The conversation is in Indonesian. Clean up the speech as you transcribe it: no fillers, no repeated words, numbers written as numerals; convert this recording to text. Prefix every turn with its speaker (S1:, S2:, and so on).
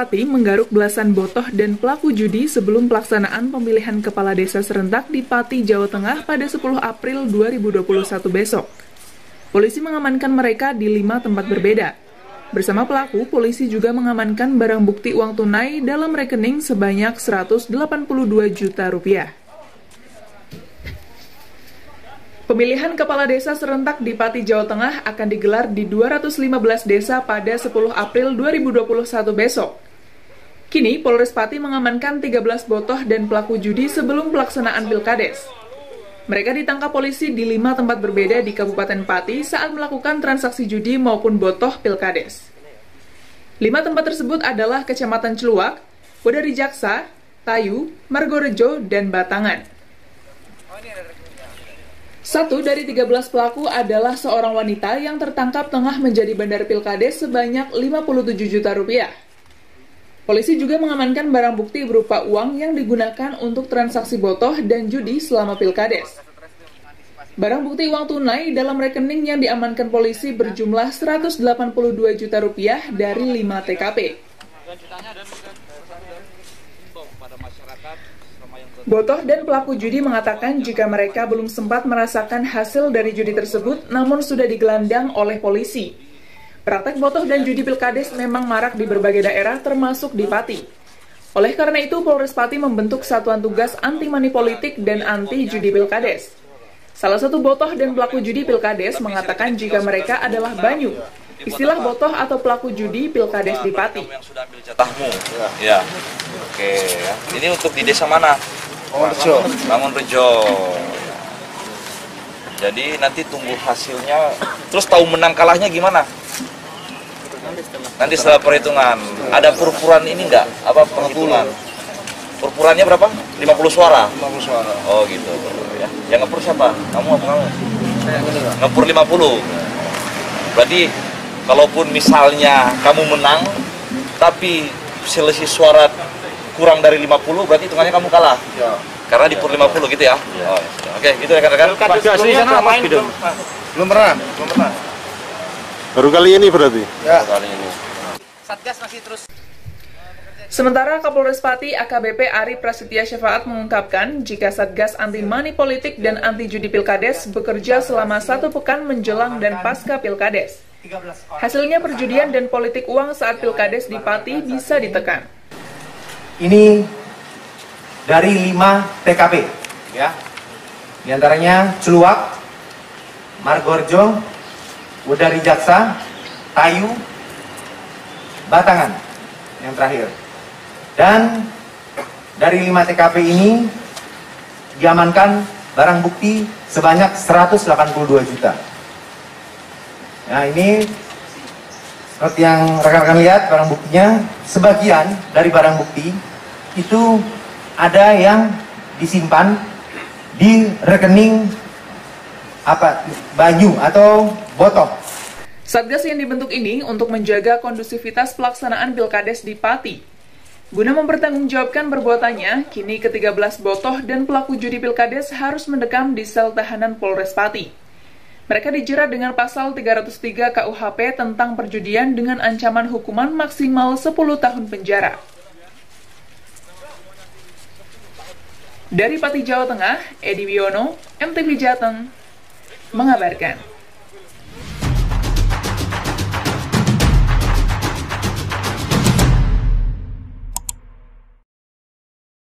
S1: Pati menggaruk belasan botoh dan pelaku judi sebelum pelaksanaan pemilihan kepala desa serentak di Pati, Jawa Tengah pada 10 April 2021 besok. Polisi mengamankan mereka di 5 tempat berbeda. Bersama pelaku, polisi juga mengamankan barang bukti uang tunai dalam rekening sebanyak 182 juta rupiah. Pemilihan kepala desa serentak di Pati, Jawa Tengah akan digelar di 215 desa pada 10 April 2021 besok. Kini, Polres Pati mengamankan 13 botoh dan pelaku judi sebelum pelaksanaan Pilkades. Mereka ditangkap polisi di 5 tempat berbeda di Kabupaten Pati saat melakukan transaksi judi maupun botoh Pilkades. 5 tempat tersebut adalah Kecamatan Celuak, Wodari Jaksa, Tayu, Margorejo, dan Batangan. 1 dari 13 pelaku adalah seorang wanita yang tertangkap tengah menjadi bandar Pilkades sebanyak 57 juta rupiah. Polisi juga mengamankan barang bukti berupa uang yang digunakan untuk transaksi botoh dan judi selama Pilkades. Barang bukti uang tunai dalam rekening yang diamankan polisi berjumlah 182 juta rupiah dari 5 TKP. Botoh dan pelaku judi mengatakan jika mereka belum sempat merasakan hasil dari judi tersebut, namun sudah digelandang oleh polisi. Praktek botoh dan judi Pilkades memang marak di berbagai daerah, termasuk di Pati. Oleh karena itu, Polres Pati membentuk satuan tugas anti money politik dan anti judi Pilkades. Salah satu botoh dan pelaku judi Pilkades mengatakan jika mereka adalah Banyu, istilah botoh atau pelaku judi Pilkades di Pati.
S2: Yang sudah ambil jatahmu, ya. Oke, ya. Ini untuk di desa mana? Bangunrejo. Jadi nanti tunggu hasilnya. Terus tahu menang kalahnya gimana? Nanti setelah perhitungan. Ada purpuran ini enggak? Apa penghitungan? Purpurannya berapa? 50 suara.
S3: 50 suara.
S2: Oh gitu. Ya. Yang ngepur siapa? Kamu apa kamu? Ngepur 50. Berarti kalaupun misalnya kamu menang, tapi selisih suara kurang dari 50, berarti hitungannya kamu kalah.
S3: Ya.
S2: Karena di pur 50 gitu ya.
S3: Ya.
S2: Oh, oke, gitu rekan-rekan.
S3: Belum pernah. Baru kali ini berarti?
S2: Ya. Kali ini.
S4: Satgas masih terus.
S1: Sementara Kapolres Pati AKBP Ari Prasetya Syafaat mengungkapkan jika Satgas Anti Money Politik dan Anti Judi Pilkades bekerja selama 1 pekan menjelang dan pasca Pilkades. Hasilnya perjudian dan politik uang saat Pilkades di Pati bisa ditekan.
S4: Ini dari 5 TKP, ya. Di antaranya Celuak, Margorejo, Wodari Jaksa, Tayu, Batangan yang terakhir. Dan dari 5 TKP ini diamankan barang bukti sebanyak 182 juta. Nah, ini seperti yang rekan-rekan lihat barang buktinya, sebagian dari barang bukti itu ada yang disimpan di rekening Banyu atau botoh.
S1: Satgas yang dibentuk ini untuk menjaga kondusivitas pelaksanaan Pilkades di Pati. Guna mempertanggungjawabkan perbuatannya, kini ke-13 botoh dan pelaku judi Pilkades harus mendekam di sel tahanan Polres Pati. Mereka dijerat dengan pasal 303 KUHP tentang perjudian dengan ancaman hukuman maksimal 10 tahun penjara. Dari Pati, Jawa Tengah, Edi Wiono, MTV Jateng, mengabarkan.